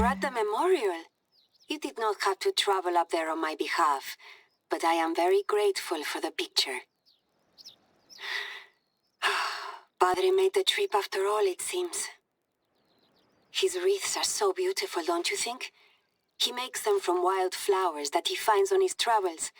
at the memorial. You did not have to travel up there on my behalf, but I am very grateful for the picture. Padre made the trip after all, it seems. His wreaths are so beautiful, don't you think? He makes them from wild flowers that he finds on his travels.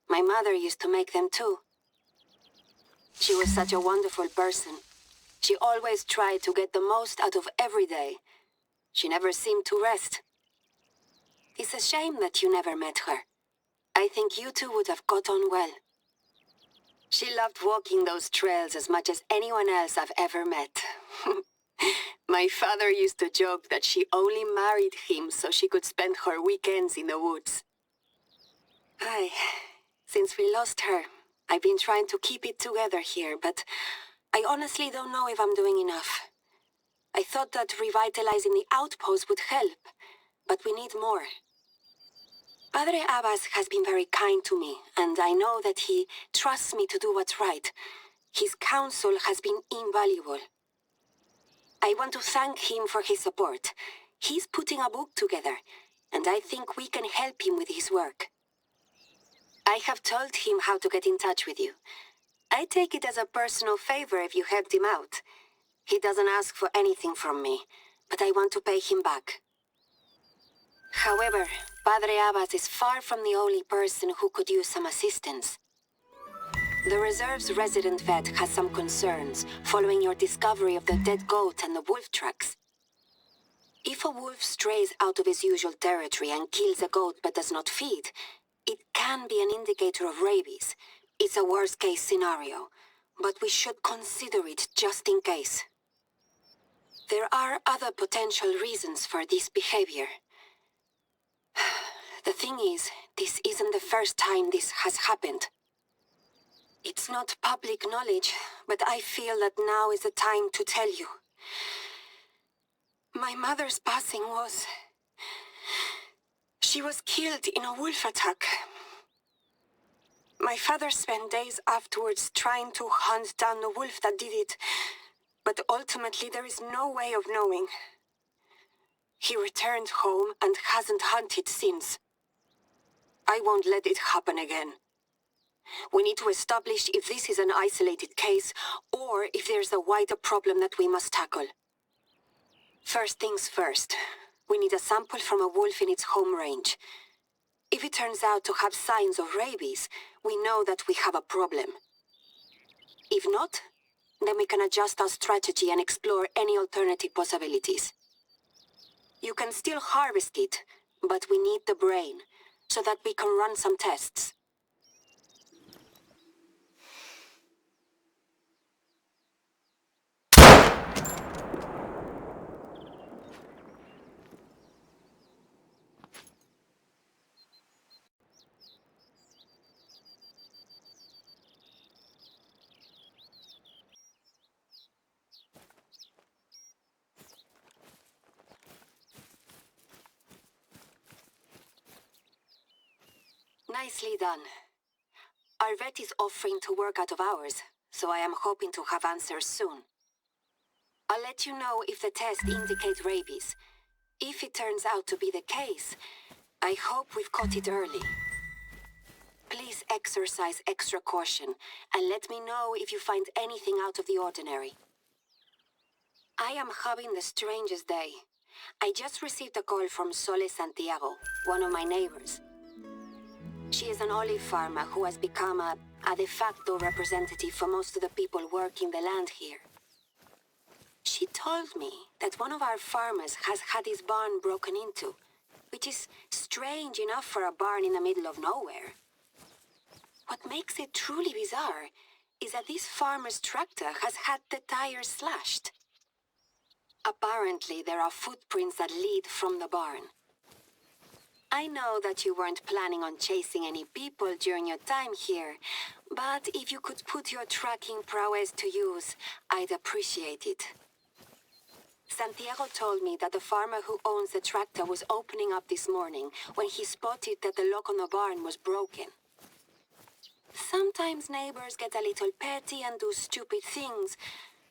My mother used to make them too. She was such a wonderful person. She always tried to get the most out of every day. She never seemed to rest. It's a shame that you never met her. I think you two would have got on well. She loved walking those trails as much as anyone else I've ever met. My father used to joke that she only married him so she could spend her weekends in the woods. Since we lost her, I've been trying to keep it together here, but I honestly don't know if I'm doing enough. I thought that revitalizing the outpost would help, but we need more. Padre Abbas has been very kind to me, and I know that he trusts me to do what's right. His counsel has been invaluable. I want to thank him for his support. He's putting a book together, and I think we can help him with his work. I have told him how to get in touch with you. I take it as a personal favor if you helped him out. He doesn't ask for anything from me, but I want to pay him back. However, Padre Abbas is far from the only person who could use some assistance. The reserve's resident vet has some concerns following your discovery of the dead goat and the wolf tracks. If a wolf strays out of his usual territory and kills a goat but does not feed, it can be an indicator of rabies. It's a worst-case scenario, but we should consider it just in case. There are other potential reasons for this behavior. The thing is, this isn't the first time this has happened. It's not public knowledge, but I feel that now is the time to tell you. My mother's passing was... She was killed in a wolf attack. My father spent days afterwards trying to hunt down the wolf that did it, but ultimately there is no way of knowing. He returned home and hasn't hunted since. I won't let it happen again. We need to establish if this is an isolated case or if there's a wider problem that we must tackle. First things first, we need a sample from a wolf in its home range. If it turns out to have signs of rabies, we know that we have a problem. If not, then we can adjust our strategy and explore any alternative possibilities. You can still harvest it, but we need the brain, so that we can run some tests. Nicely done. Our vet is offering to work out of hours, so I am hoping to have answers soon. I'll let you know if the test indicates rabies. If it turns out to be the case, I hope we've caught it early. Please exercise extra caution, and let me know if you find anything out of the ordinary. I am having the strangest day. I just received a call from Sole Santiago, one of my neighbors. She is an olive farmer who has become a de facto representative for most of the people working the land here. She told me that one of our farmers has had his barn broken into, which is strange enough for a barn in the middle of nowhere. What makes it truly bizarre is that this farmer's tractor has had the tires slashed. Apparently, there are footprints that lead from the barn. I know that you weren't planning on chasing any people during your time here, but if you could put your tracking prowess to use, I'd appreciate it. Santiago told me that the farmer who owns the tractor was opening up this morning when he spotted that the lock on the barn was broken. Sometimes neighbors get a little petty and do stupid things,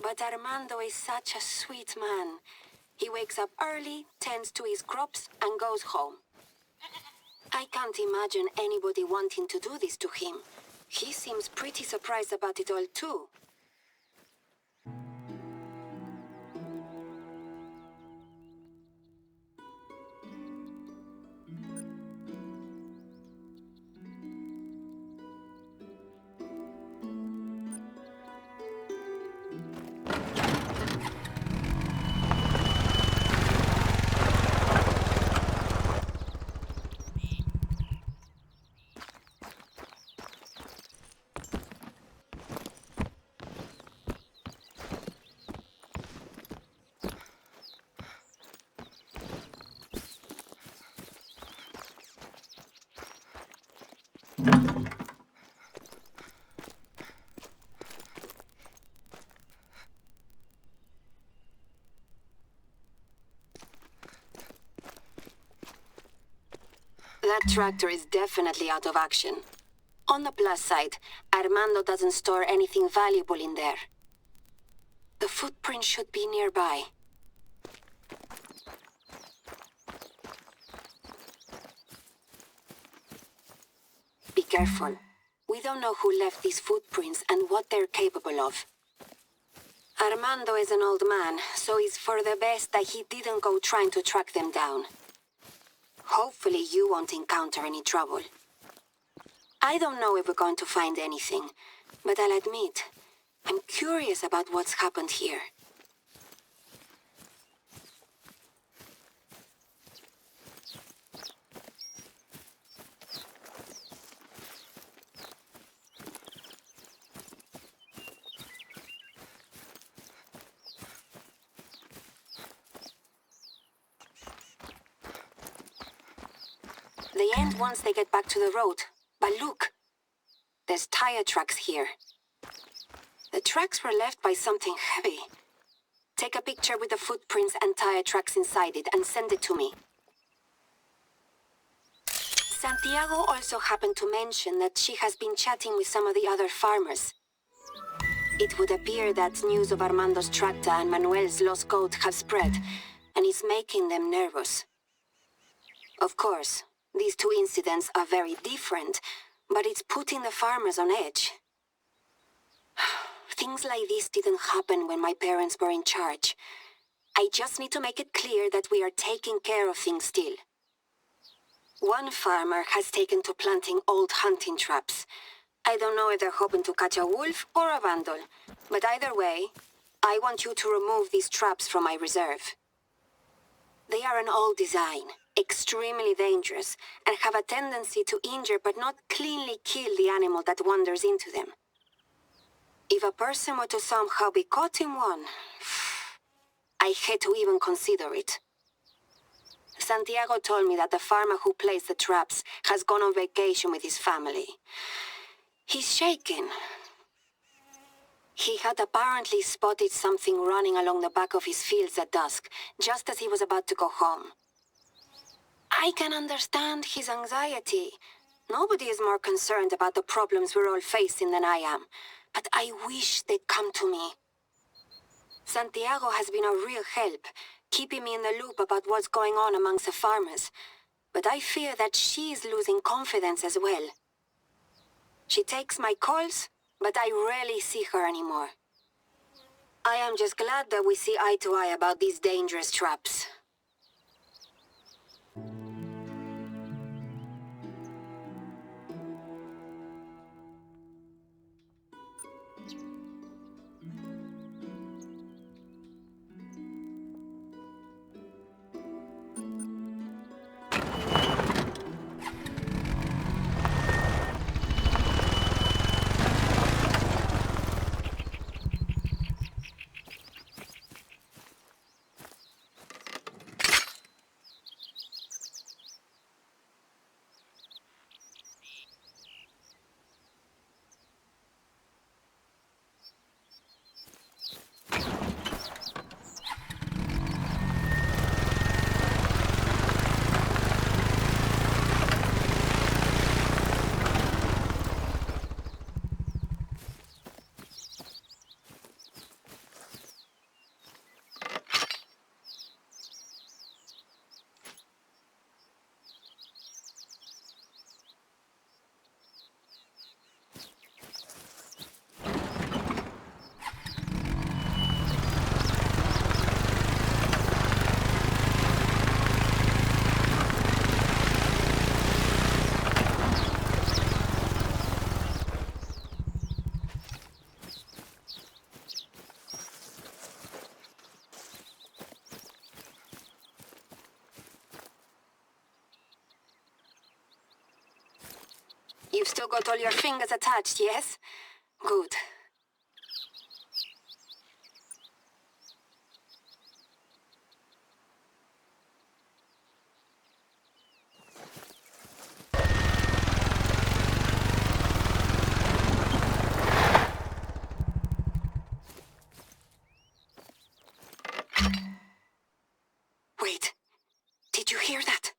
but Armando is such a sweet man. He wakes up early, tends to his crops, and goes home. I can't imagine anybody wanting to do this to him. He seems pretty surprised about it all too. That tractor is definitely out of action. On the plus side, Armando doesn't store anything valuable in there. The footprint should be nearby. Be careful. We don't know who left these footprints and what they're capable of. Armando is an old man, so it's for the best that he didn't go trying to track them down. Hopefully you won't encounter any trouble. I don't know if we're going to find anything, but I'll admit, I'm curious about what's happened here. They end once they get back to the road. But look, there's tire tracks here. The tracks were left by something heavy. Take a picture with the footprints and tire tracks inside it and send it to me. Santiago also happened to mention that she has been chatting with some of the other farmers. It would appear that news of Armando's tractor and Manuel's lost goat have spread, and it's making them nervous. Of course, these two incidents are very different, but it's putting the farmers on edge. Things like this didn't happen when my parents were in charge. I just need to make it clear that we are taking care of things still. One farmer has taken to planting old hunting traps. I don't know if they're hoping to catch a wolf or a vandal, but either way, I want you to remove these traps from my reserve. They are an old design, extremely dangerous, and have a tendency to injure but not cleanly kill the animal that wanders into them. If a person were to somehow be caught in one, I hate to even consider it. Santiago told me that the farmer who placed the traps has gone on vacation with his family. He's shaken. He had apparently spotted something running along the back of his fields at dusk, just as he was about to go home. I can understand his anxiety. Nobody is more concerned about the problems we're all facing than I am, but I wish they'd come to me. Santiago has been a real help, keeping me in the loop about what's going on amongst the farmers, but I fear that she is losing confidence as well. She takes my calls, but I rarely see her anymore. I am just glad that we see eye to eye about these dangerous traps. You've still got all your fingers attached, yes? Good. Wait, did you hear that?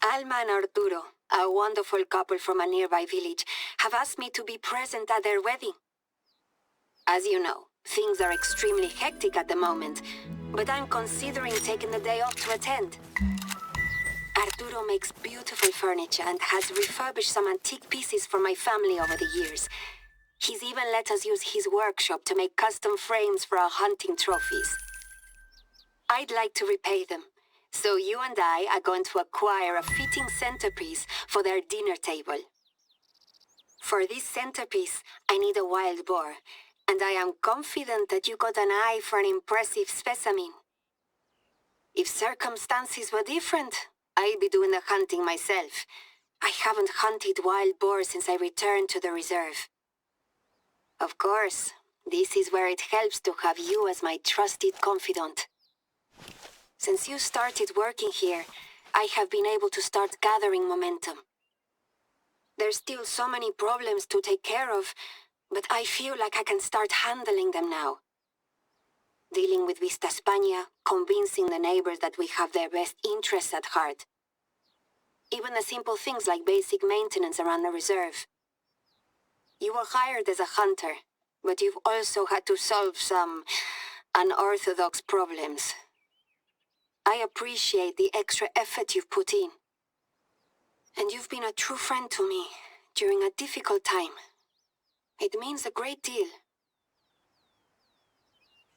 Alma and Arturo, a wonderful couple from a nearby village, have asked me to be present at their wedding. As you know, things are extremely hectic at the moment, but I'm considering taking the day off to attend. Arturo makes beautiful furniture and has refurbished some antique pieces for my family over the years. He's even let us use his workshop to make custom frames for our hunting trophies. I'd like to repay them. So you and I are going to acquire a fitting centerpiece for their dinner table. For this centerpiece, I need a wild boar, and I am confident that you got an eye for an impressive specimen. If circumstances were different, I'd be doing the hunting myself. I haven't hunted wild boars since I returned to the reserve. Of course, this is where it helps to have you as my trusted confidant. Since you started working here, I have been able to start gathering momentum. There's still so many problems to take care of, but I feel like I can start handling them now. Dealing with Vista España, convincing the neighbors that we have their best interests at heart. Even the simple things like basic maintenance around the reserve. You were hired as a hunter, but you've also had to solve some unorthodox problems. I appreciate the extra effort you've put in. And you've been a true friend to me during a difficult time. It means a great deal.